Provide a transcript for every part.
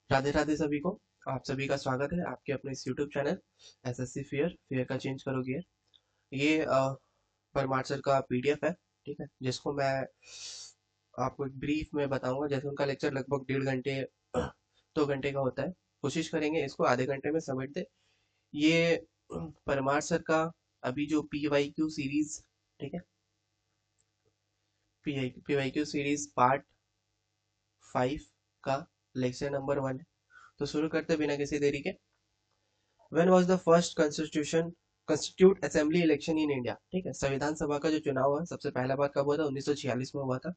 राधे राधे सभी को। आप सभी का स्वागत है आपके अपने इस YouTube channel SSC fair fair का चेंज करो गियर। ये परमार सर का पीडीएफ है, ठीक है, जिसको मैं आपको एक ब्रीफ में बताऊंगा। जैसे उनका लेक्चर लगभग 1.5 घंटे 2 घंटे का होता है, कोशिश करेंगे इसको आधे घंटे में समेट दे। ये परमार सर का अभी जो पीवाईक्यू सीरीज, ठीक है, पीवाईक्यू सीरीज पार्ट 5 का लेक्चर नंबर 1 है। तो शुरू करते बिना किसी देरी के। When was the first constitute assembly election in India? ठीक है, संविधान सभा का जो चुनाव है सबसे पहला बार कब हुआ था? 1946 में हुआ था।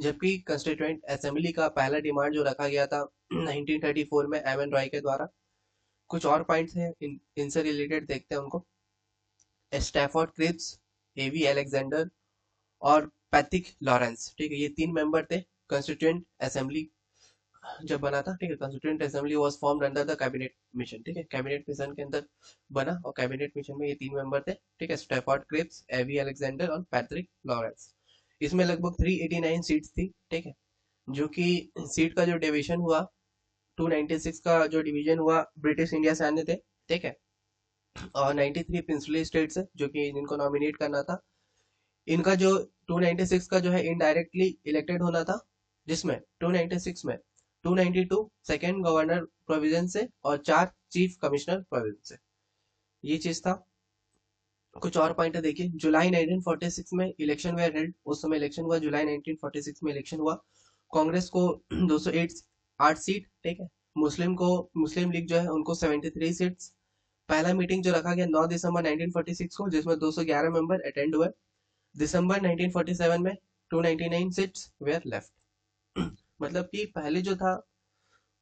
जबकि कंस्टिट्यूएंट असेंबली का पहला डिमांड जो रखा गया था 1934 में एम एन रॉय के द्वारा। कुछ और पॉइंट्स हैं इनसे रिलेटेड, देखते हैं उनको। स्टैफोर्ड क्रिप्स, एवी अलेक्जेंडर और पैथिक लॉरेंस, ठीक है, ये 3 मेंबर थे कंस्टिट्यूएंट असेंबली जब बना था। ठीक है, constituent assembly was formed under the cabinet mission. ठीक है, कैबिनेट मिशन के अंदर बना और कैबिनेट मिशन में ये 3 मेंबर थे। ठीक है, स्टैफोर्ड क्रिप्स, एवी अलेक्जेंडर और पैट्रिक लॉरेंस। इसमें लगभग 389 सीट्स थी। ठीक है, जो कि सीट का जो डिवीजन हुआ, 296 का जो डिवीजन हुआ ब्रिटिश इंडिया से आने थे। ठीक है, और 93 प्रिंसली स्टेट्स है जो कि जिनको नॉमिनेट करना था। इनका जो 296 का जो है इनडायरेक्टली इलेक्टेड होना था, जिसमें 296 में 292 सेकेंड गवर्नर प्रोविजन से और 4 चीफ कमिश्नर प्रोविजन से। ये चीज था। कुछ और पॉइंट देखिए। जुलाई 1946 में इलेक्शन वेयर हेल्ड, उस समय इलेक्शन हुआ, जुलाई 1946 में इलेक्शन हुआ। कांग्रेस को 208 सीट, ठीक है, मुस्लिम लीग जो है उनको 73 सीट्स। पहला मीटिंग जो रखा गया 9 दिसंबर 1946 को, जिसमें 211 मेंबर अटेंड हुए। दिसंबर 1947 में 299 सीट्स वेयर लेफ्ट। मतलब कि पहले जो था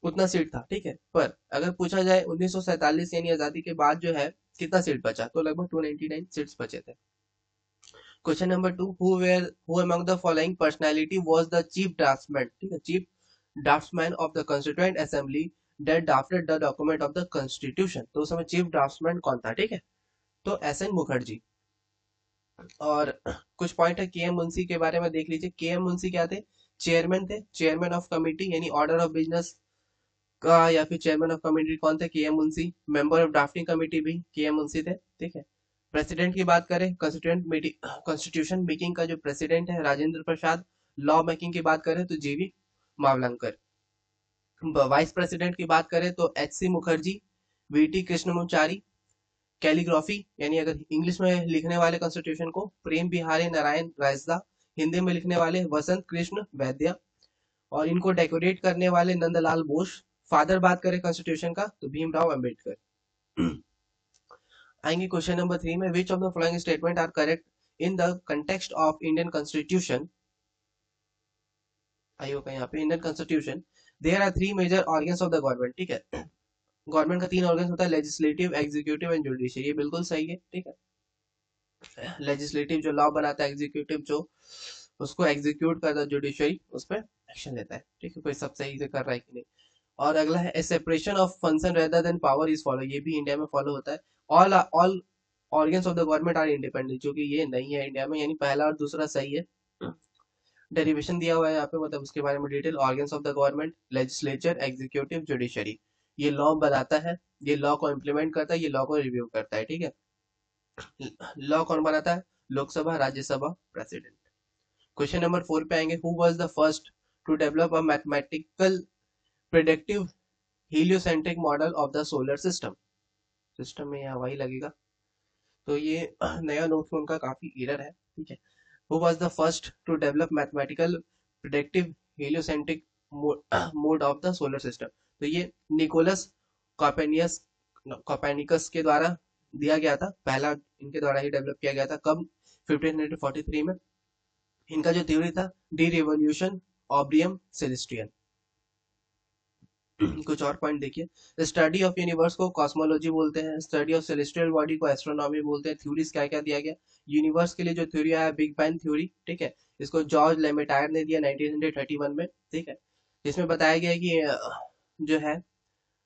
उतना सीट था। ठीक है, पर अगर पूछा जाए 1947 यानी आजादी के बाद जो है कितना सीट बचा, तो लगभग 299 सीट्स बचे थे। Question number 2, who among the following personality was the chief draughtsman? ठीक है, chief draughtsman of the constituent assembly that drafted the document of the constitution. तो उस समय चीफ ड्राफ्ट्समैन कौन था? ठीक है, तो एस एन मुखर्जी। और कुछ पॉइंट है के एम मुंशी के बारे में, देख लीजिए। के एम मुंशी क्या थे? चेयरमैन थे, चेयरमैन ऑफ कमिटी यानी ऑर्डर ऑफ बिजनेस का, या फिर चेयरमैन ऑफ कमिटी कौन थे? K M Munshi. Member of drafting committee भी के एम मुंशी थे। ठीक है, प्रेसिडेंट की बात करें, कॉन्स्टिट्यूशन मेकिंग का जो प्रेसिडेंट है राजेंद्र प्रसाद। लॉ मेकिंग की बात करें तो जीवी मावलंकर। वाइस प्रेसिडेंट की बात करें तो H C Mukherjee, V T Krishnamachari. Calligraphy यानी अगर इंग्लिश में लिखने वाले कॉन्स्टिट्यूशन को, प्रेम बिहारी नारायण रायसदा। हिंदी में लिखने वाले वसंत कृष्ण वैद्य। और इनको डेकोरेट करने वाले नंदलाल बोस। फादर बात करें कॉन्स्टिट्यूशन का तो भीमराव अंबेडकर। आएंगे क्वेश्चन नंबर 3 में। Which of the following statement are correct in the context of Indian constitution? I होगा यहाँ पे, Indian constitution there are 3 major organs of the government. ठीक है, गवर्नमेंट का 3 ऑर्गन्स होता है, लेजिस्लेटिव, एग्जीक्यूटिव एंड जुडिशियरी। ये बिल्कुल सही है। ठीक है, लेजिस्लेटिव जो लॉ बनाता है, एग्जीक्यूटिव जो उसको एग्जीक्यूट करता है, जुडिशरी उस पर एक्शन लेता है। ठीक है, कोई सब सही से कर रहा है कि नहीं। और अगला है separation of function rather than power is follow. ये भी इंडिया में फॉलो होता है। All organs of the government are independent, जो कि ये नहीं है इंडिया में, यानी पहला और दूसरा सही है। डेरिवेशन दिया हुआ है यहाँ पे, मतलब उसके बारे में detail. Organs of the government, legislature, executive, judiciary. ये लॉ बनाता है, ये लॉ को इम्प्लीमेंट करता है, ये लॉ को रिव्यू करता है। ठीक है, लॉ कौन बनाता है? Lok Sabha, Rajya Sabha, president. Question number 4 पे आएंगे। Who was the first to develop a mathematical predictive heliocentric model of the solar system? System में यहाँ वही लगेगा, तो ये नया नोट में उनका काफी एरर है। ठीक है, who was the first to develop mathematical predictive heliocentric mode of the solar system? तो ये निकोलस कॉपर्निकस कॉपर्निकस के द्वारा दिया गया था, पहला इनके द्वारा ही डेवलप किया गया था। कब? 1543 में। इनका जो थ्योरी था, डी रिवोल्यूशन ऑब्रियम सेलेस्टियल। कुछ और पॉइंट देखिए। स्टडी ऑफ यूनिवर्स को कॉस्मोलॉजी बोलते हैं, स्टडी ऑफ सेलेस्टियल बॉडी को एस्ट्रोनॉमी बोलते हैं। थ्योरीज क्या क्या दिया गया? यूनिवर्स के लिए जो थ्योरी आया, बिग बैंग थ्योरी। ठीक है, इसको जॉर्ज लेमेटायर ने दिया 1931 में। ठीक है, इसमें बताया गया है कि जो है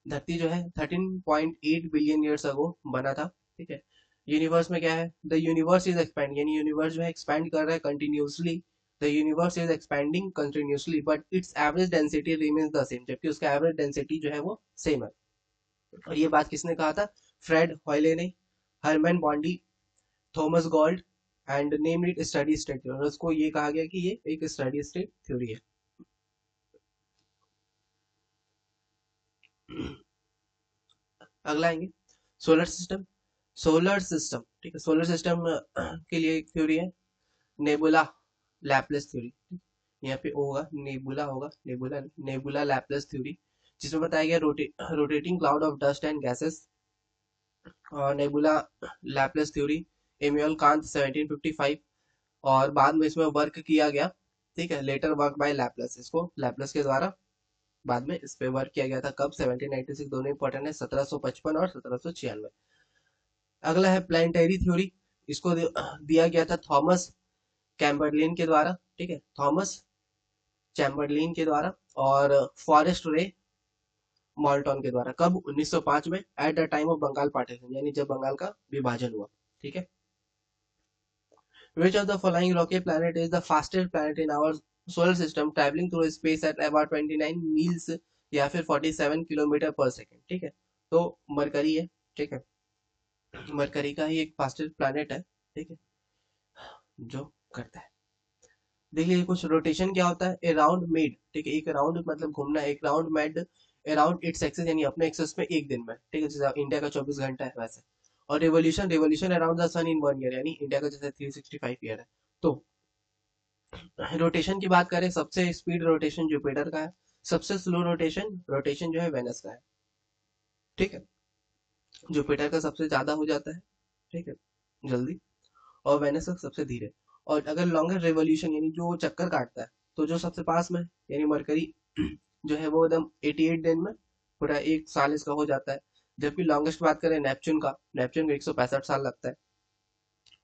धरती जो है 13.8 बिलियन ईयर्स अगो बना था। ठीक है, यूनिवर्स में क्या है? द यूनिवर्स इज एक्सपैंड, यानी यूनिवर्स जो है एक्सपैंड कर रहा है continuously. The universe is expanding continuously but it's average density remains the same, जबकि उसका एवरेज डेंसिटी जो है वो सेम है। और ये बात किसने कहा था? फ्रेड हॉयले ने, Hermann Bondi, Thomas Gold and name it steady state theory. उसको ये कहा गया कि ये एक स्टडी स्टेट थ्योरी है। अगला आएंगे सोलर सिस्टम। सोलर सिस्टम, ठीक है, सोलर सिस्टम के लिए एक थ्योरी है नेबुला लैपलेस थ्योरी। यहाँ पे ओ होगा, नेबुला होगा, नेबुला नेबुला लैपलेस थ्योरी, जिसमें बताया गया rotating cloud of dust and gases. और nebula Laplace theory Immanuel Kant 1755, और बाद में इसमें वर्क किया गया, ठीक है, लेटर वर्क बाय लैपलेस, इसको लैपलेस के द्वारा बाद में इस पे वर्क किया गया था। कब? 1796, दोनों इंपॉर्टेंट है, 1755 और 1796। अगला है प्लानिटरी थ्योरी, इसको दिया गया था थॉमस चैम्बरलिन के द्वारा, ठीक है, थॉमस चैम्बरलिन के द्वारा और फॉरेस्ट रे मॉल्टन के द्वारा। कब? 1905 में, at the time of Bengal partition, यानी जब बंगाल का विभाजन हुआ, ठीक है। Which of the following rocky planet is the fastest planet in our solar system traveling through space at about 29 meals या फिर 47 किलोमीटर पर सेकेंड, ठीक है। तो मरकरी है, ठीक है, मरकरी का ही एक फास्टेस्ट प्लैनेट है, ठीक है, जो करता है। देख लीजिए कुछ रोटेशन क्या होता है, ए राउंड मेड, ठीक है, एक राउंड मतलब घूमना, एक round made around its axis, यानी अपने एक्सिस में एक दिन में, ठीक है, जैसे इंडिया का 24 घंटा है वैसे। और revolution, revolution around the sun in 1 year, यानी इंडिया का जैसे 365 ईयर है। तो रोटेशन की बात करें, सबसे स्पीड रोटेशन जुपिटर का है, सबसे स्लो रोटेशन रोटेशन जो है वेनस का है, ठीक है। जुपिटर का सबसे ज्यादा हो जाता है, ठीक है, जल्दी, और वेनस का सबसे धीरे। और अगर लॉन्गर रेवोल्यूशन यानी जो चक्कर काटता है, तो जो सबसे पास में यानी मरकरी जो है वो एकदम 88 दिन में पूरा एक साल इसका हो जाता है। जबकि लॉन्गेस्ट बात करें नेपच्यून का, नेपच्यून को 165 साल लगता है।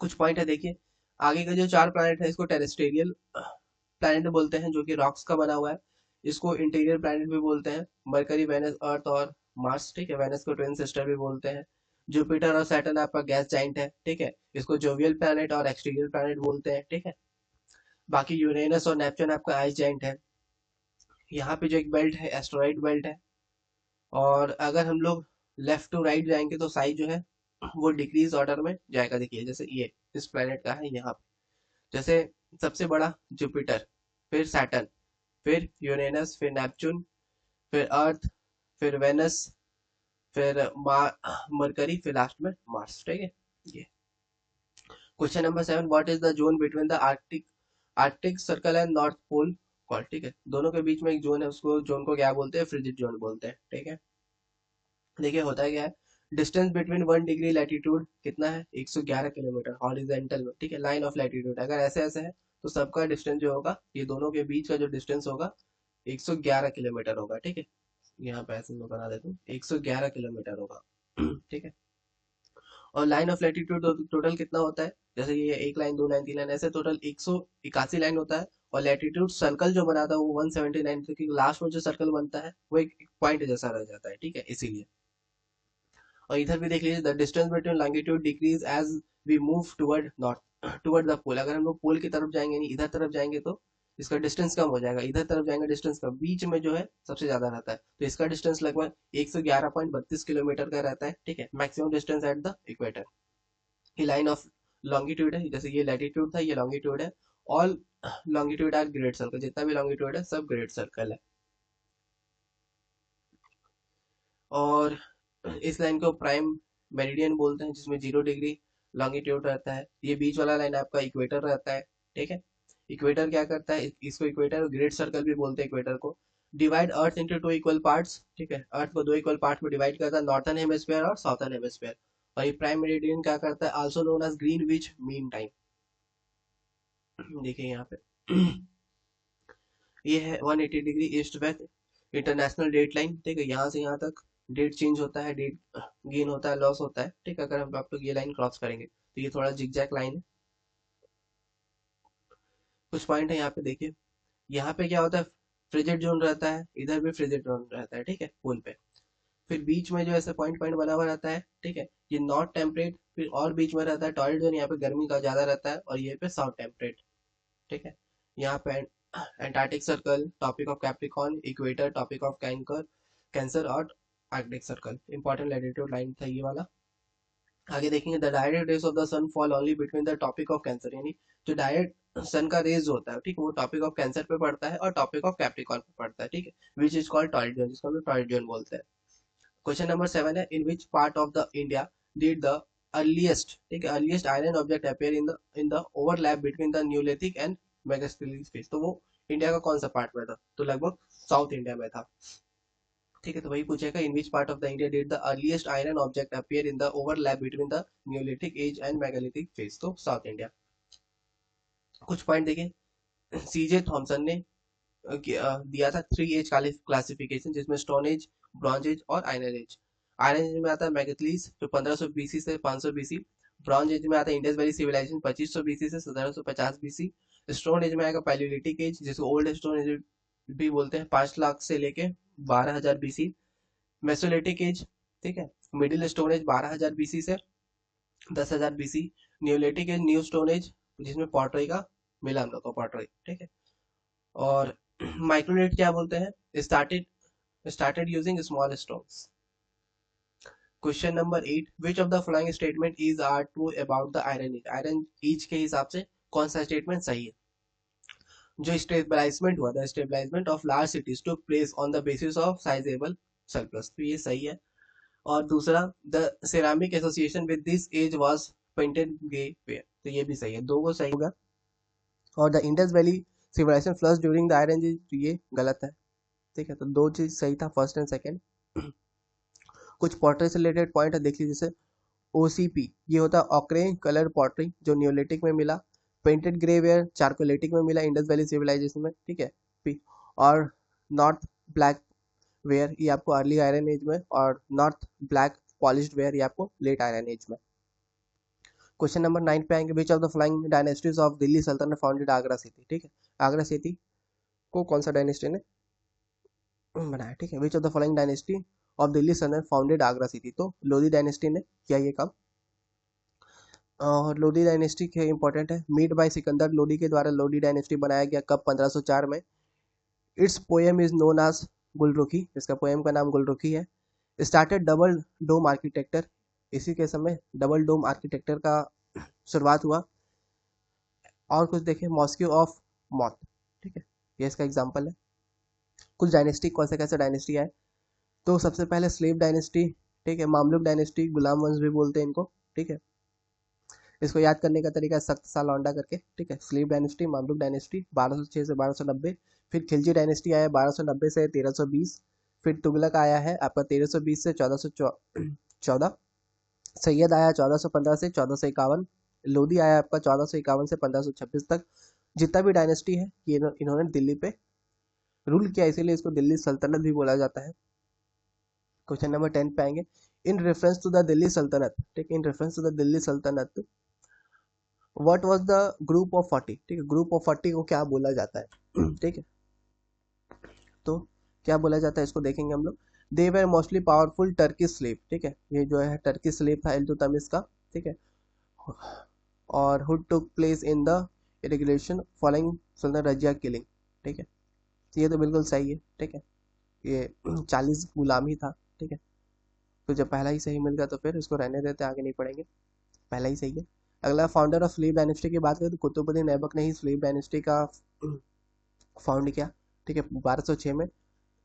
कुछ पॉइंट है देखिए, आगे का जो 4 प्लैनेट है इसको टेरेस्ट्रियल प्लैनेट बोलते हैं, जो कि रॉक्स का बना हुआ है, इसको इंटीरियर प्लैनेट भी बोलते हैं, मरकरी, वेनस, अर्थ और मार्स, ठीक है, वेनस को ट्विन सिस्टर भी बोलते हैं। जुपिटर और सैटर्न आपका गैस जाइंट है, ठीक है, इसको जोवियल प्लैनेट और एक्सटीरियर प्लैनेट बोलते हैं, ठीक है। बाकी यूरेनस और नेपच्यून आपका आइस जाइंट है। यहाँ पे जो एक बेल्ट है एस्ट्रॉइड बेल्ट है। और अगर हम लोग लेफ्ट टू राइट जाएंगे तो साइज जो है वो डिक्रीज ऑर्डर में जाएगा। देखिए जैसे ये इस प्लेनेट का है यहाँ पे, जैसे सबसे बड़ा जुपिटर, फिर सैटर्न, फिर यूरेनस, फिर नेपच्यून, फिर अर्थ, फिर वेनस, फिर मरकरी, फिर लास्ट में मार्स, ठीक है। ये question number 7, what is the zone between the Arctic Arctic Circle and North Pole call, ठीक है, दोनों के बीच में एक जोन है, उसको जोन को क्या बोलते हैं? फ्रिजिड जोन बोलते हैं, ठीक है। देखिए होता क्या है, डिस्टेंस बिटवीन 1 डिग्री लैटिट्यूड कितना है? 111 किलोमीटर हॉरिजेंटल में, ठीक है, लाइन ऑफ लैटिट्यूड। अगर ऐसे ऐसे है तो सबका डिस्टेंस जो होगा, ये दोनों के बीच का जो डिस्टेंस होगा 111 किलोमीटर होगा, ठीक है। यहाँ पे ऐसे मैं बना देता हूँ, 111 किलोमीटर होगा ठीक है। और लाइन ऑफ लैटिट्यूड टोटल कितना होता है? जैसे ये एक लाइन, 2 लाइन, 3 लाइन, ऐसे टोटल 181 लाइन होता है। और लैटिट्यूड सर्कल जो बनाता है वो 179, क्योंकि लास्ट में जो सर्कल बनता है वो एक पॉइंट जैसा रह जाता है, ठीक है, इसीलिए। और इधर भी देख लीजिए, the distance between longitude decrease as we move toward north toward the pole. अगर हम लोग पोल की तरफ जाएंगे, नहीं इधर तरफ जाएंगे, तो इसका डिस्टेंस कम हो जाएगा। इधर तरफ जाएंगे, डिस्टेंस कम, बीच में जो है सबसे ज्यादा रहता है, तो इसका डिस्टेंस लगभग 111.32 किलोमीटर का रहता है, ठीक है, maximum distance at the equator. ये लाइन ऑफ लॉन्गिट्यूड है, जैसे ये लैटिट्यूड था, ये लॉन्गिट्यूड है। All longitude are grade circle, जितना भी लॉन्गिट्यूड है सब ग्रेड सर्कल है। और इस लाइन को प्राइम मेरिडियन बोलते हैं, जिसमें 0 डिग्री लॉन्गिट्यूड रहता है। ये बीच वाला लाइन आपका इक्वेटर रहता है, ठीक है। इक्वेटर क्या करता है? इसको इक्वेटर ग्रेट सर्कल भी बोलते हैं इक्वेटर को। डिवाइड अर्थ इनटू 2 इक्वल पार्ट्स, ठीक है, अर्थ को 2 इक्वल पार्ट में डिवाइड करता है, नॉर्थन हेमिस्फीयर और साउथर्न हेमिस्फीयर। और ये प्राइम मेरिडियन क्या करता है? Also known as Greenwich mean time. देखिए यहाँ पे ये है 180 degree east west international date line, ठीक है, यहाँ से यहाँ तक डेट चेंज होता है, डेट गेन होता है, लॉस होता है, ठीक है, अगर हम आप लोग ये लाइन क्रॉस करेंगे तो ये थोड़ा जिगजैग लाइन है। कुछ पॉइंट है यहाँ पे देखिए, यहाँ पे क्या होता है? फ्रिजिड जोन रहता है, इधर भी फ्रिजिड जोन रहता है, ठीक है, पोल पे। फिर बीच में जो ऐसे पॉइंट पॉइंट बना हुआ रहता है, ठीक है, ये नॉर्थ टेम्परेट। फिर और बीच में रहता है टॉयलेट जोन, यहाँ पे गर्मी का ज्यादा रहता है, और ये पे साउथ टेम्परेट, ठीक है। यहाँ पे Antarctic circle, topic of Capricorn, equator, topic of Cancer और Arctic circle. Important latitude line था ये वाला। आगे देखेंगे, the direct rays of the sun fall only between the topic of Cancer, यानी जो डायरेक्ट सन का रेज होता है, ठीक है, वो टॉपिक ऑफ कैंसर पे पड़ता है और टॉपिक ऑफ कैप्रिकॉर्न पे पड़ता है, ठीक है, विच इज कॉल्ड टॉरिडियन, जिसको हम लोग टॉरिडियन बोलते हैं। क्वेश्चन नंबर 7 है, in which part of the India did the earliest, ठीक है, earliest iron object appear in the overlap between the neolithic and megalithic phase, तो वो इंडिया का कौन सा पार्ट में था, तो लगभग साउथ इंडिया में था, ठीक है। तो वही पूछेगा, in which part of the India did the earliest iron object appear in the overlap between the neolithic age and megalithic phase, तो साउथ इंडिया। कुछ पॉइंट देखिए, सीजे थॉमसन ने दिया था 3 एज क्लासिफिकेशन, जिसमें स्टोन एज, ब्रॉन्ज एज और iron age. Iron age में आता है मैगथलीस जो 1500 बीसी से 500 बीसी, ब्रॉन्ज एज में आता है इंडस वैली सिविलाइजेशन 2500 बीसी से 1750 बीसी, स्टोन एज में आएगा पैलियोलिथिक एज जिसको ओल्ड स्टोन एज भी बोलते हैं 5 लाख से लेके 12,000 बीसी, मेसोलिथिक एज, ठीक है, मिडिल स्टोन एज 12,000 बीसी से 10,000 BC, neolithic age new stone age जिसमें पॉटरी का मिला हम लोग को पॉटरी, ठीक है, और माइक्रोनेट क्या बोलते हैं, started using small stones. Question number 8, which of the following statement is are true about the iron age, iron age के हिसाब से कौन सा स्टेटमेंट सही है। जो स्टेबलाइजमेंट हुआ था, establishment of large cities took place on the basis of sizeable surplus, तो ये सही है। और दूसरा, the ceramic association with this age was painted grey ware, तो ये भी सही है, दो को सही होगा। और the Indus Valley Civilisation flush during the iron age, ये गलत है, ठीक है, तो दो चीज सही था, फर्स्ट एंड सेकंड। कुछ पॉटरी से रिलेटेड पॉइंट है, देख लीजिए, जैसे ओसीपी ये होता है ऑक्रे कलर पॉटरी जो न्यूलिथिक में मिला, पेंटेड ग्रे वेयर चारकोलिथिक में मिला इंडस वैली सिविलाइजेशन में, ठीक है, और नॉर्थ ब्लैक वेयर ये आपको अर्ली आयरन एज में, और नॉर्थ ब्लैक पॉलिश्ड वेयर ये आपको लेट आयरन एज में। क्वेश्चन नंबर 9 पे आएंगे, which of the flying dynasties of Delhi सल्तनत फाउंडेड आगरा सिटी, ठीक है, आगरा सिटी को कौन सा डायनेस्टी ने बनाया, ठीक है, विच of the following dynasty of Delhi सल्तनत फाउंडेड आगरा सिटी, तो लोधी डायनेस्टी ने किया ये काम। और लोधी डायनेस्टी के इंपॉर्टेंट है, मीड बाय सिकंदर लोधी के द्वारा लोधी डायनेस्टी बनाया गया कब, 1504 में। Its poem is known as Gulrukhi, इसका पोएम का नाम गुलरुखी है। स्टार्टेड डबल डोम आर्किटेक्चर, इसी के समय डबल डोम आर्किटेक्चर का शुरुआत हुआ। और कुछ देखिए, मॉस्क्यू ऑफ मॉथ, ठीक है, ये इसका एग्जाम्पल है। कुछ डायनेस्टी कौन से कैसे डायनेस्टी है, तो सबसे पहले स्लेव डायनेस्टी, ठीक है, मामलुक डायनेस्टी, गुलाम वंश भी बोलते हैं इनको, ठीक है, इसको याद करने का तरीका सख्त सा लौंडा करके, ठीक है, स्लीव डायनेस्टी, मामलुक डायनेस्टी 1206 से 1290, फिर खिलजी डायनेस्टी आया 1290 से 1320, फिर तुगलक आया है आपका 1320 से 1414, सैयद आया 1415 से 1451, लोधी आया आपका 1451 से 1526 तक। जितना भी डायनेस्टी है ये इन्होंने दिल्ली पे रूल किया, इसीलिए इसको दिल्ली सल्तनत भी बोला जाता है। क्वेश्चन नंबर 10 पे आएंगे, in reference to the Delhi Sultanate, ठीक है, in reference to the Delhi Sultanate what was the group of 40, ठीक है, ग्रुप ऑफ 40 को क्या बोला जाता है, ठीक है, तो क्या बोला जाता है इसको देखेंगे हम लोग। They were mostly powerful Turkish slave, ठीक है, ये जो है टर्किश स्लेव था इल्तुतमिश का, ठीक है, और hood took place in the regulation following Sultan Razia killing, ठीक है, ये तो बिल्कुल सही है, ठीक है, ये 40 गुलाम ही था, ठीक है, तो जब पहला ही सही मिल गया तो फिर इसको रहने देते, आगे नहीं पढ़ेंगे, पहला ही सही है। अगला, फाउंडर ऑफ स्लीव डायनेस्टी की बात करें तो कुतुबुद्दीन ऐबक ने ही स्लीव डायनेस्टी का फाउंड किया, ठीक है, 1206 में,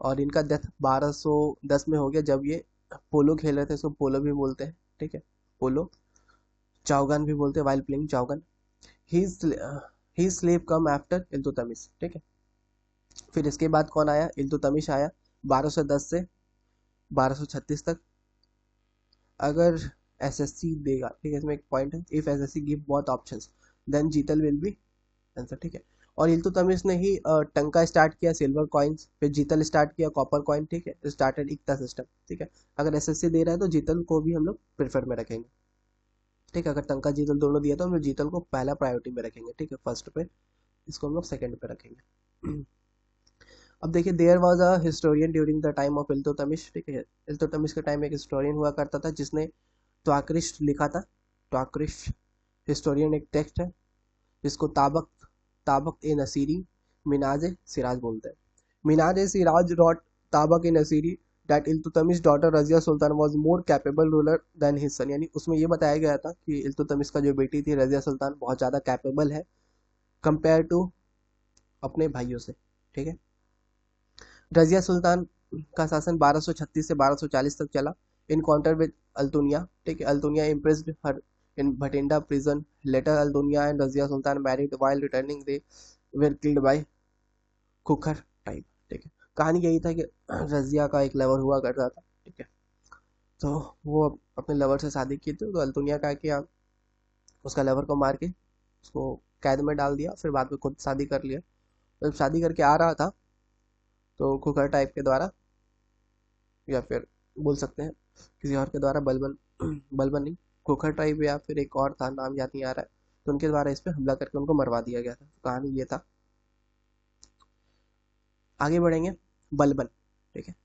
और इनका डेथ 1210 में हो गया, जब ये पोलो खेल रहे थे, इसको पोलो भी बोलते हैं, ठीक है, पोलो, चाउगन भी बोलते हैं, वाइल प्लेइंग चाउगन। ही स्लेव कम आफ्टर इल्तुतमिश, ठीक है, फिर इसके बाद कौन आया, इल्तुतमिश आया 1210 से 1236 तक। अगर एसएससी देगा, ठीक है, इसमें एक पॉइंट है, if SSC give both options then jital will be answer, ठीक है, और इल्तुतमिश ने ही टंका स्टार्ट किया, सिल्वर कॉइन्स, फिर जीतल स्टार्ट किया, कॉपर कॉइन, ठीक है, स्टार्टेड इक्ता सिस्टम, ठीक है। अगर एसएससी दे रहा है तो जीतल को भी हम लोग प्रेफर में रखेंगे, ठीक है, अगर टंका जीतल दोनों दिया तो हम लोग जीतल को पहला प्रायोरिटी में रखेंगे, ठीक है, फर्स्ट पे, इसको हम लोग सेकंड पे रखेंगे। अब देखिए, there was a historian during the time of Iltutmish, ठीक है, इल्तुतमिश के टाइम में एक हिस्टोरियन हुआ करता था जिसने त्वाक्रिस्ट लिखा था, त्वाक्रिस्ट हिस्टोरियन एक टेक्स्ट है जिसको ताबक ताबक ए नसीरी मिनाज ए सिराज बोलते हैं। Minhaj e Siraj wrote Tabaqat e Nasiri that Iltutmish daughter Razia Sultan was more capable ruler than his son, यानी उसमें ये बताया गया था कि इल्तुतमिश का जो बेटी थी रजिया सुल्तान बहुत ज़्यादा कैपेबल है कंपेयर टू अपने भाइयों से। ठीक है, रजिया सुल्तान का शासन 1236 से 1240 तक चला। इनकाउंटर विद अल्तुनिया, ठीक है, Altunia imprisoned her in Bathinda prison. Later Altunia and Razia Sultan married while returning they were killed by Khokhar type. ठीक है, कहानी यही था कि रजिया का एक लवर हुआ करता था। ठीक है, तो वो अपने लवर से शादी की थी, तो अल्तुनिया का किया, उसका लवर को मार के उसको कैद में डाल दिया, फिर बाद में खुद शादी कर लिया। तो जब शादी करके आ रहा था तो खुखर टाइप के द्वारा, या फिर बोल सकते हैं किसी और के द्वारा, बलबन बलबन नहीं, खुखर टाइप या फिर एक और था, नाम याद नहीं आ रहा है, तो उनके द्वारा इस पे हमला करके उनको मरवा दिया गया था। कहानी ये था। आगे बढ़ेंगे, बलबन। ठीक है,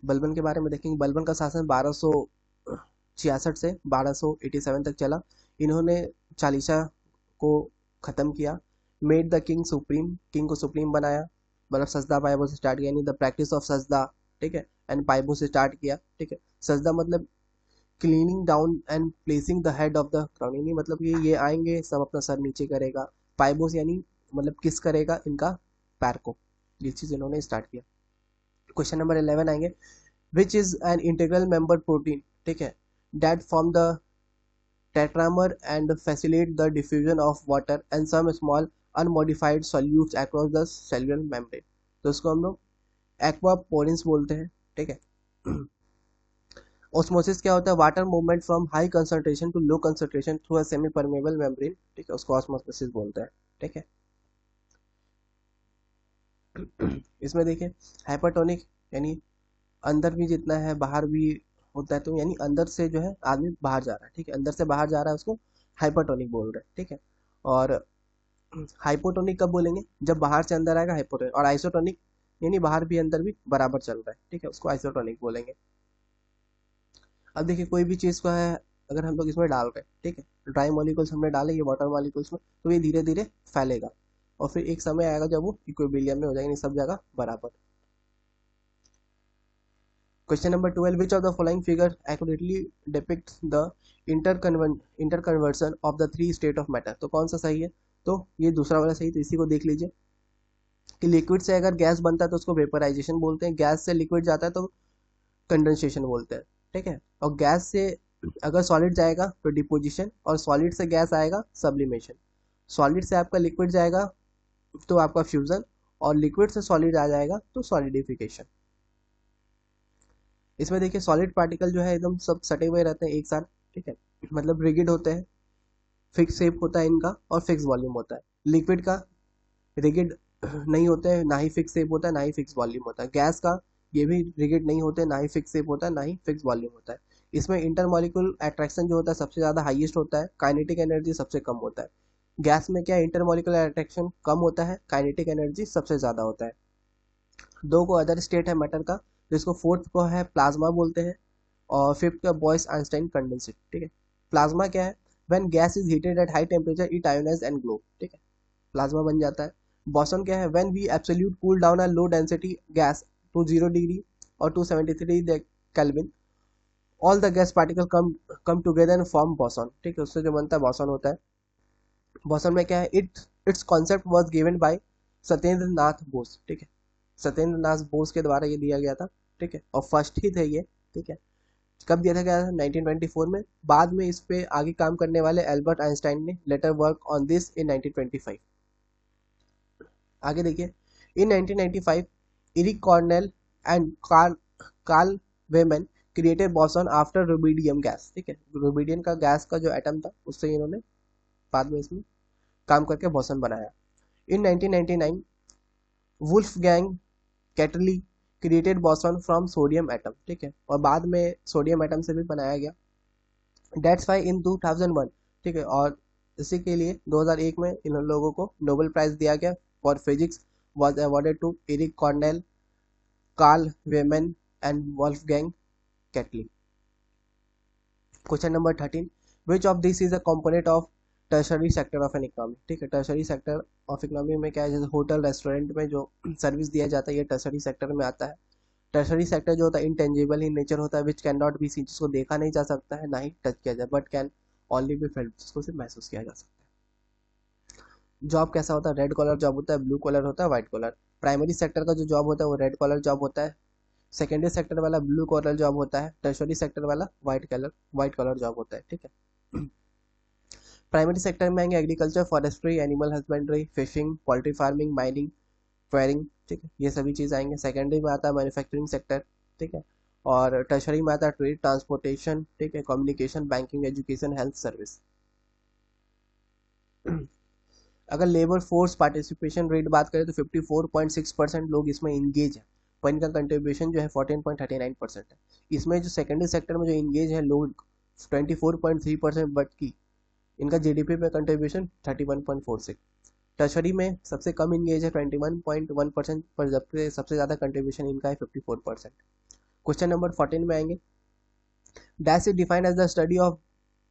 बलबन के बारे में देखेंगे। बलबन का शासन 1266 से 1287 तक चला। इन्होंने चालीसा को ख़त्म किया। Made the king supreme, king को सुप्रीम बनाया, मतलब सजदा पाइबो से स्टार्ट किया, यानी द प्रैक्टिस ऑफ सजदा। ठीक है, एंड पाइबो से स्टार्ट किया। ठीक है, सजदा मतलब cleaning down and placing the head of the crown, यानी मतलब ये आएंगे सब अपना सर नीचे करेगा। पाइबोस यानी मतलब किस करेगा इनका पैर को, ये चीज़ इन्होंने स्टार्ट किया। क्वेश्चन नंबर 11 आएंगे, which is an integral member protein, ठीक है, that form the tetramer and facilitate the diffusion of water and some small unmodified solutes across the cellular membrane। तो इसको हम लोग एक्वापोरिन्स बोलते हैं। ठीक है, ऑस्मोसिस क्या होता है, water movement from high concentration to low concentration through a semi permeable membrane. ठीक है, उसको ऑस्मोसिस बोलते हैं। ठीक है, इसमें देखिए हाइपरटोनिक यानी अंदर भी जितना है बाहर भी होता है, तो यानी अंदर से जो है आदमी बाहर जा रहा है। ठीक है, अंदर से बाहर जा रहा है, उसको हाइपरटोनिक बोल रहे हैं। ठीक है, और हाइपोटोनिक कब बोलेंगे, जब बाहर से अंदर आएगा हाइपोटोनिक। और आइसोटोनिक यानी बाहर भी अंदर भी बराबर चल रहा है। ठीक है, उसको आइसोटोनिक बोलेंगे। अब देखिए कोई भी चीज़ को है अगर हम लोग इसमें डाल रहे हैं, ठीक है, ड्राई मॉलिक्यूल्स हमने डाले ये वाटर मॉलिक्यूल्स में, तो ये धीरे धीरे फैलेगा और फिर एक समय आएगा जब वो इक्विलिब्रियम में हो जाएगा, सब जगह बराबर। Question number 12, which of the following figure accurately depicts the interconversion of the three state of matter. तो कौन सा सही है, तो ये दूसरा वाला सही, तो इसी को देख लीजिए कि लिक्विड से अगर गैस बनता है तो उसको वेपराइजेशन बोलते हैं, गैस से लिक्विड जाता है तो कंडेंसेशन बोलते हैं। ठीक है, और गैस से अगर सॉलिड जाएगा तो डिपोजिशन, और सॉलिड से गैस आएगा सब्लिमेशन। सॉलिड से आपका लिक्विड जाएगा तो आपका फ्यूजन, और लिक्विड से सॉलिड आ जाएगा तो सॉलिडिफिकेशन। इसमें देखिए सॉलिड पार्टिकल जो है एकदम सब सटे हुए रहते हैं एक साथ। ठीक है, मतलब रिगिड होते हैं, फिक्स शेप होता है इनका और फिक्स वॉल्यूम होता है। लिक्विड का रिगिड नहीं होते हैं, ना ही फिक्स शेप होता है, ना ही फिक्स वॉल्यूम होता है। गैस का ये भी रिगिड नहीं होते, ना ही फिक्स शेप होता है, ना ही फिक्स वॉल्यूम होता है। इसमें इंटरमॉलिक्यूल अट्रैक्शन जो होता है सबसे ज़्यादा हाईएस्ट होता है, काइनेटिक एनर्जी सबसे कम होता है। गैस में क्या इंटरमॉलिक्यूलर अट्रैक्शन कम होता है, काइनेटिक एनर्जी सबसे ज़्यादा होता है। दो को अदर स्टेट है मैटर का, जिसको फोर्थ को है प्लाज्मा बोलते हैं, और फिफ्थ का बॉयस आइंस्टाइन कंडेंसेट। ठीक है, प्लाज्मा क्या है, when gas is heated at high temperature it ionise and glow. ठीक है, प्लाज्मा बन जाता है। बॉसन क्या है, when we absolute cool down a low density gas to 0 degree और 273 kelvin, all the gas particle come together and form boson. ठीक है, उससे जो बनता है बॉसन होता है। बॉसन में क्या है, its concept was given by Satyendra Nath Bose. ठीक है, सत्येंद्र नाथ बोस के द्वारा ये दिया गया था। ठीक है, और फर्स्ट ही थे ये। ठीक है, कब दिया था गया था, 1924 में। बाद में इस पे आगे काम करने वाले एल्बर्ट आइंस्टाइन ने later work on this in 1925। आगे देखिए, in 1995 Eric Cornell and Carl Wieman created boson after rubidium gas. ठीक है, रुबिडियम का गैस का जो एटम था उससे इन्होंने बाद में इसमें काम करके बॉसन बनाया। इन 1999 Wolfgang कैटली created बॉसन from sodium atom. ठीक है, और बाद में सोडियम एटम से भी बनाया गया। डेट्स वाई इन 2001, ठीक है, और इसी के लिए 2001 में इन लोगों को नोबेल प्राइज दिया गया for physics was awarded to Eric Cornell, Carl Wieman and Wolfgang Kettling. Question number 13, which of these is a component of tertiary sector of an economy, ठीक है। टर्शरी सेक्टर ऑफ इकोनॉमी में क्या है, जैसे hotel restaurant में जो service दिया जाता है ये टर्शरी सेक्टर में आता है। टर्शरी सेक्टर जो होता है इंटेंजिबल इन नेचर होता है, which can not be seen, जिसको देखा नहीं जा सकता है ना ही टच किया जाए, but can only be felt, जिसको सिर्फ महसूस किया जा सकता है। जॉब कैसा होता है, रेड कॉलर जॉब होता है, ब्लू कॉलर होता है, व्हाइट कॉलर। प्राइमरी सेक्टर का जो जॉब होता है वो रेड कॉलर जॉब होता है, सेकेंडरी सेक्टर वाला ब्लू कॉलर जॉब होता है, टर्शरी सेक्टर वाला व्हाइट कॉलर जॉब होता है, ठीक है। प्राइमरी सेक्टर में आएंगे agriculture, forestry, animal husbandry, fishing, poultry farming, mining, quarrying, ठीक है, ये सभी चीज़ आएंगे। सेकेंडरी में आता है मैन्युफैक्चरिंग सेक्टर, ठीक है। और टर्शरी में आता है ट्रेड, ट्रांसपोर्टेशन, ठीक है, communication, banking, education, health service. अगर लेबर फोर्स पार्टिसिपेशन रेट बात करें तो 54.6% लोग इसमें इंगेज है, पर इनका कंट्रीब्यूशन जो है 14.39% है। इसमें जो सेकेंडरी सेक्टर में जो इंगेज है लोग 24.3%, बट की इनका जीडीपी पे कंट्रीब्यूशन 31.46। टर्शरी में सबसे कम इंगेज है 21.1%, पर जबकि सबसे ज़्यादा कंट्रीब्यूशन इनका है 54%। क्वेश्चन नंबर 14 में आएंगे, dash is defined as the study of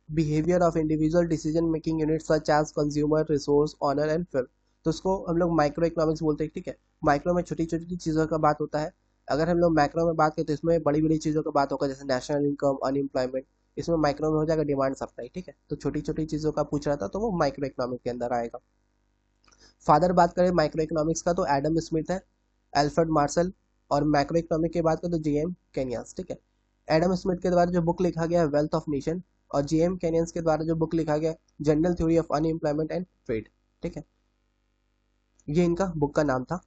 behaviour of individual decision making units such as consumer, resource, owner and firm. तो उसको हम लोग माइक्रो इकोनॉमिक्स बोलते हैं, ठीक है। माइक्रो में छोटी छोटी चीज़ों का बात होता है, अगर हम लोग मैक्रो में बात करें तो इसमें बड़ी बड़ी चीज़ों का बात होगा, जैसे नेशनल इनकम, अनएम्प्लॉयमेंट, इसमें माइक्रो में हो जाएगा डिमांड सप्लाई, ठीक है। तो छोटी छोटी चीज़ों का पूछ रहा था तो वो माइक्रो इकोनॉमिक के अंदर आएगा। फादर बात करें माइक्रो इकोनॉमिक्स का तो एडम स्मिथ है, एल्फ्रेड मार्शल, और मैक्रो इकोनॉमिक की बात करें तो जेएम केनियंस, ठीक है। एडम स्मिथ के द्वारा जो बुक लिखा गया है वेल्थ ऑफ नेशन, और जेएम केनियंस के द्वारा जो बुक लिखा गया general theory of unemployment and trade, ठीक है, ये इनका बुक का नाम था।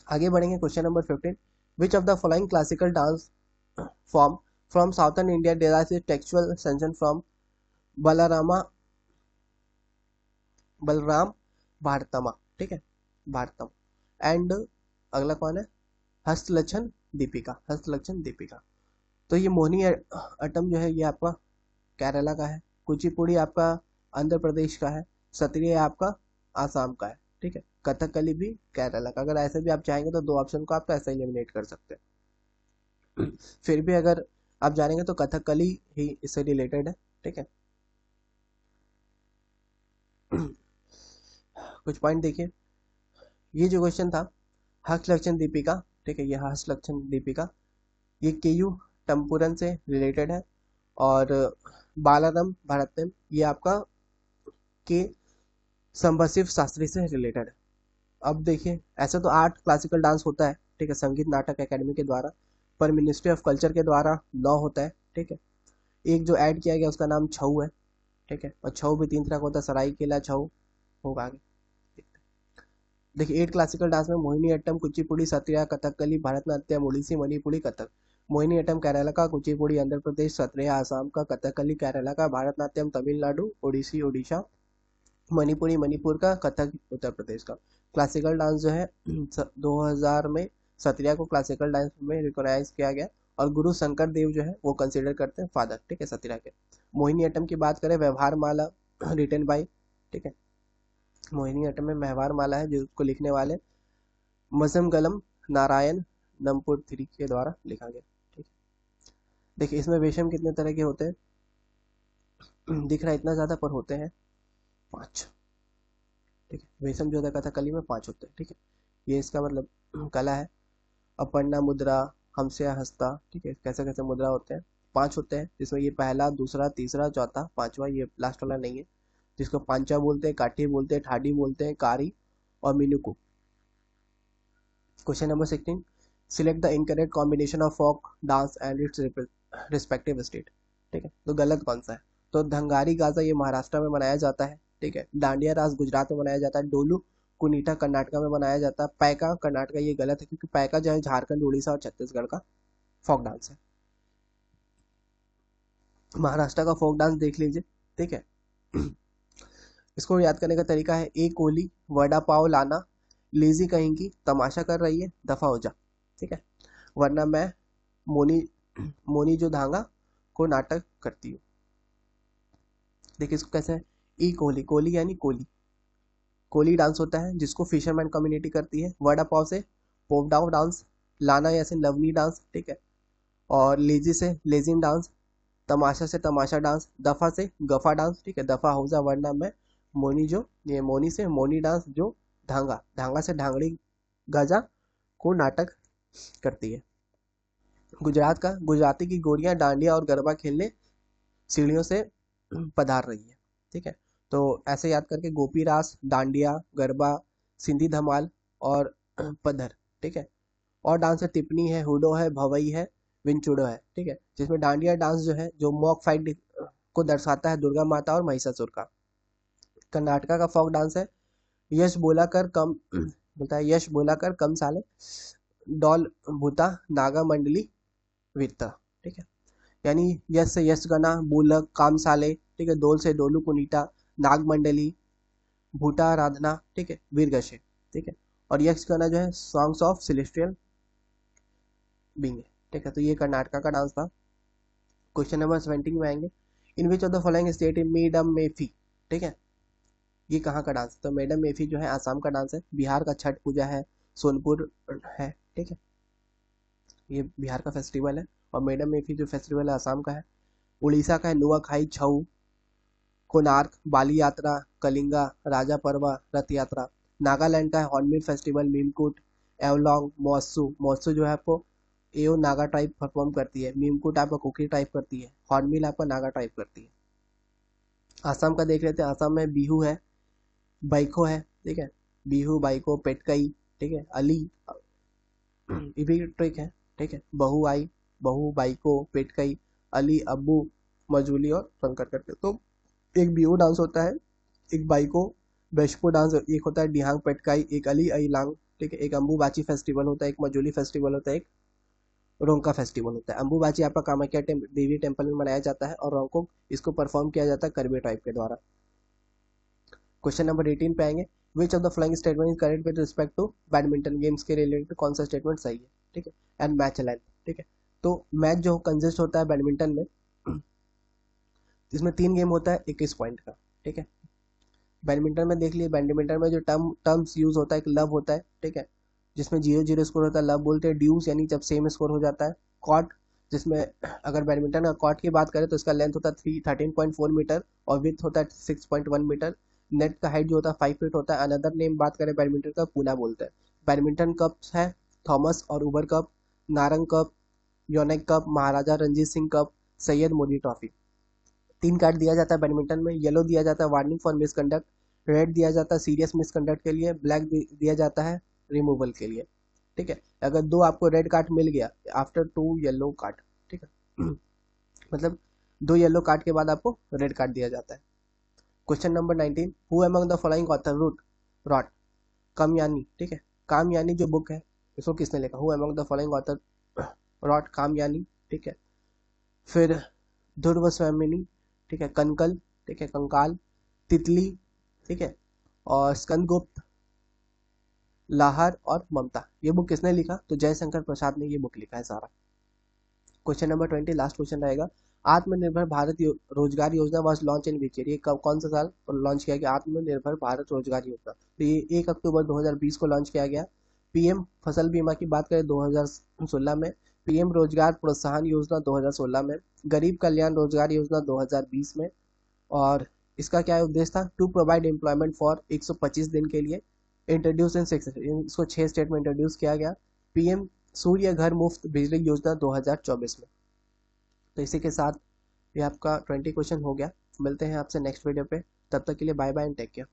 आगे बढ़ेंगे question number 15, which of the following classical dance form from southern India derives it's textual extension from Balram भारतमा, ठीक है, भारतम। एंड अगला कौन है, हस्तलक्षण दीपिका। तो ये मोहिनी अट्टम जो है ये आपका केरला का है, कुचिपुड़ी आपका आंध्र प्रदेश का है, सत्रिय आपका आसाम का है, ठीक है। कथकली भी केरला का। अगर ऐसे भी आप चाहेंगे तो दो ऑप्शन को आप तो ऐसा एलिमिनेट कर सकते हैं। फिर भी अगर आप जानेंगे तो कथकली ही इससे रिलेटेड है, ठीक है। कुछ पॉइंट देखिए, ये जो क्वेश्चन था हस्तलक्षण दीपिका, ठीक है, ये हस्तलक्षण दीपिका ये केयू टम्पुरन से रिलेटेड है, और बालाराम भारतम ये आपका के संबशिव शास्त्री से रिलेटेड है। अब देखिए, ऐसे तो 8 क्लासिकल डांस होता है, ठीक है, संगीत नाटक एकेडमी के द्वारा, पर मिनिस्ट्री ऑफ कल्चर के द्वारा 9 होता है, ठीक है। एक जो ऐड किया गया उसका नाम छऊ है, ठीक है, और छऊ भी 3 तरह का होता है, सराइकेला छऊ होगा आगे। देखिए 8 क्लासिकल डांस में मोहिनी अट्टम, कुचिपुड़ी, सत्रिया, कथकली, भारतनाट्यम, ओडिसी, मणिपुरी, कथक। मोहिनी अट्टम केरला का, कुचिपुड़ी आंध्र प्रदेश, सत्रिया आसाम का, कथकली केरला का, भारतनाट्यम तमिलनाडु, ओडिसी ओडिशा, मणिपुरी मणिपुर का, कथक उत्तर प्रदेश का। क्लासिकल डांस जो है 2000 में सत्रिया को क्लासिकल डांस में रिकॉग्नाइज किया गया, और गुरु शंकर देव जो है वो कंसिडर करते हैं फादर, ठीक है, सत्रिया के। मोहिनी अट्टम की बात करें, व्यवहार माला रिटन बाई, ठीक है, मोहिनी अट्टम में व्यवहार माला है जो उसको लिखने वाले मजमगलम नारायण नंपुरथिरी के द्वारा लिखा गया, ठीक है। देखिए इसमें वेशम कितने तरह के होते हैं, दिख रहा है इतना ज्यादा, पर होते हैं 5, ठीक है। वेशम जो है कथकली में 5 होते हैं, ठीक है, ये इसका मतलब कला है। अपर्णा मुद्रा, हमसे हस्ता, ठीक है, कैसे कैसे मुद्रा होते हैं, 5 होते हैं, जिसमें ये पहला, दूसरा, तीसरा, चौथा, 5वां, ये लास्ट वाला नहीं है, जिसको पांचा बोलते हैं, काठी बोलते हैं, ठाडी बोलते हैं, कारी और मिनुकू। Question number 16, select the incorrect combination of folk dance and its respective state, ठीक है, तो गलत कौन सा है, तो धंगारी गाजा ये महाराष्ट्र में मनाया जाता है, ठीक है। डांडिया रास गुजरात में मनाया जाता है, डोलू कुनीटा कर्नाटक में मनाया जाता है, पैका कर्नाटक, ये गलत है क्योंकि पैका जो है झारखंड, उड़ीसा और छत्तीसगढ़ का फोक डांस है। महाराष्ट्र का फोक डांस देख लीजिए, ठीक है। इसको याद करने का तरीका है, ए कोहली वड़ा पाव लाना, लेजी कहेंगी, तमाशा कर रही है, दफा हो जा, ठीक है, वरना मैं मोनी मोनी जो धांगा को नाटक करती हूँ। देखिए इसको कैसे है, ई कोहली, कोहली यानी कोहली, कोहली डांस होता है जिसको फिशरमैन कम्युनिटी करती है, वड़ा पाव से पोपडाव डांस, लाना या से लवनी डांस, ठीक है, और लेजी से लेजिन डांस, तमाशा से तमाशा डांस, दफा से गफा डांस, ठीक है, दफा हौजा वर्ड नाम है, मोनी जो ये मोनी से मोनी डांस जो धांगा, धांगा से ढांगड़ी गजा को नाटक करती है। गुजरात का गुजराती की गोरियां डांडिया और गरबा खेलने सीढ़ियों से पधार रही है, ठीक है। तो ऐसे याद करके गोपी रास, डांडिया, गरबा, सिंधी धमाल और पधर, ठीक है। और डांस है टिप्पणी है, हुडो है, भवई है, विंचुडो है, ठीक है, जिसमें डांडिया डांस जो है जो मॉक फाइट को दर्शाता है दुर्गा माता और महिषासुर का। कर्नाटका का फोक डांस है यश बोला कर कम बोलता है यश बोला कर कम साले, डॉल भूता नागा मंडली वित्ता, ठीक है, यानी यश से यश गना, बोलक काम साले, ठीक है, डोल से डोलू कुनीटा, नाग मंडली, भूटा आराधना, ठीक है, वीरगशे, ठीक है, और यक्ष गाना जो है सॉन्ग्स ऑफ सेलेस्टियल बीइंग है, ठीक है। तो ये कर्नाटका का डांस था। क्वेश्चन नंबर 17 में आएंगे, in which of the following state in Medam Mephi, ठीक है, ये कहाँ का डांस? तो मैडम मेफी जो है आसाम का डांस है, बिहार का छठ पूजा है, सोनपुर है, ठीक है, ये बिहार का फेस्टिवल है, और मैडम मेफी जो फेस्टिवल है आसाम का है। उड़ीसा का है नुआखाई छऊ, कोणार्क, बाली यात्रा, कलिंगा, राजा परवा, रथ यात्रा। नागालैंड का है हॉर्नबिल फेस्टिवल, मीमकुट, एवलॉन्ग, मौसू, मौसू जो है आपको एओ नागा टाइप परफॉर्म करती है, मीमकुट आपका कुकी टाइप करती है, हॉर्नबिल आपका नागा टाइप करती है। आसाम का देख लेते हैं, आसाम में बिहू है, बाइको है, ठीक है, बिहू, बाइको, पेटकई, ठीक है, अली, ये भी ट्रिक है, ठीक है, बहु आई, बहु, बाइको, पेटकई, अली, अब्बू, मजूली और शंकर करके। तो एक बिहू डांस होता है, एक बाइको बेशपो डांस, एक होता है डिहांग पेटकाई, एक अली अलीलांग, ठीक है, एक अम्बुबाची फेस्टिवल होता है, एक मजूली फेस्टिवल होता है, एक रोंका फेस्टिवल होता है। अम्बुबाची आपका कामाख्या देवी टेम्पल में मनाया जाता है, और रोंको इसको परफॉर्म किया जाता है कर्बी ट्राइब के द्वारा। क्वेश्चन नंबर 18 पे आएंगे, which of the following statement is correct with respect to badminton games के रिलेटेड कौन सा स्टेटमेंट सही है, ठीक है, एंड मैच लेंथ, ठीक है। तो मैच जो कंसिस्ट होता है बैडमिंटन में, इसमें 3 गेम होता है 21 पॉइंट का, ठीक है। बैडमिंटन में देख लिए, बैडमिंटन में जो टर्म्स यूज होता है, एक लव होता है, ठीक है, जिसमें 0-0 स्कोर होता है, लव बोलते हैं। ड्यूस यानी जब सेम स्कोर हो जाता है। कॉर्ट, जिसमें अगर बैडमिंटन का कॉर्ट की बात करें तो इसका लेंथ होता है 13.4 मीटर और विड्थ होता है 6.1 मीटर। नेट का हाइट जो होता है 5 फीट होता है। अनदर नेम बात करें बैडमिंटन का, पूना बोलते हैं। बैडमिंटन कप्स है थॉमस और Uber cup, Narang cup, Yonex cup, Maharaja Ranjit Singh cup, Syed Modi trophy. 3 card दिया जाता है बैडमिंटन में। येलो दिया जाता है वार्निंग फॉर मिसकंडक्ट, रेड दिया जाता है सीरियस मिसकंडक्ट के लिए, ब्लैक दिया जाता है रिमूवल के लिए, ठीक है। अगर 2 आपको रेड कार्ड मिल गया आफ्टर 2 येलो कार्ड, ठीक है मतलब 2 येलो कार्ड के बाद आपको रेड कार्ड दिया जाता है। Question number 19, who among the following author wrote Kamayani, ठीक है, कामयानी जो बुक है इसको किसने लिखा? Who among the following author wrote Kamayani, ठीक है। फिर ध्रुवस्वामिनी, ठीक है, कनकल, ठीक है, कंकाल, तितली, ठीक है, और स्कंदगुप्त, लाहर और ममता। ये बुक किसने लिखा? तो जयशंकर प्रसाद ने ये बुक लिखा है सारा। क्वेश्चन नंबर 20 लास्ट क्वेश्चन रहेगा, आत्मनिर्भर भारत रोजगार योजना was launch in which year? ये कब कौन सा साल लॉन्च किया गया आत्मनिर्भर भारत रोजगार योजना? तो ये 1 अक्टूबर 2020 को लॉन्च किया गया। पीएम फसल बीमा की बात करें 2016 में, पीएम रोजगार प्रोत्साहन योजना 2016 में, गरीब कल्याण रोजगार योजना 2020 में। और इसका क्या उद्देश्य था? टू प्रोवाइड एम्प्लॉयमेंट फॉर 125 दिन के लिए। इंट्रोड्यूस इन 6, इसको 6 स्टेट में इंट्रोड्यूस किया गया। पीएम सूर्य घर मुफ्त बिजली योजना 2024 में। तो इसी के साथ ये आपका 20 क्वेश्चन हो गया। मिलते हैं आपसे नेक्स्ट वीडियो पे, तब तक के लिए bye bye and take care.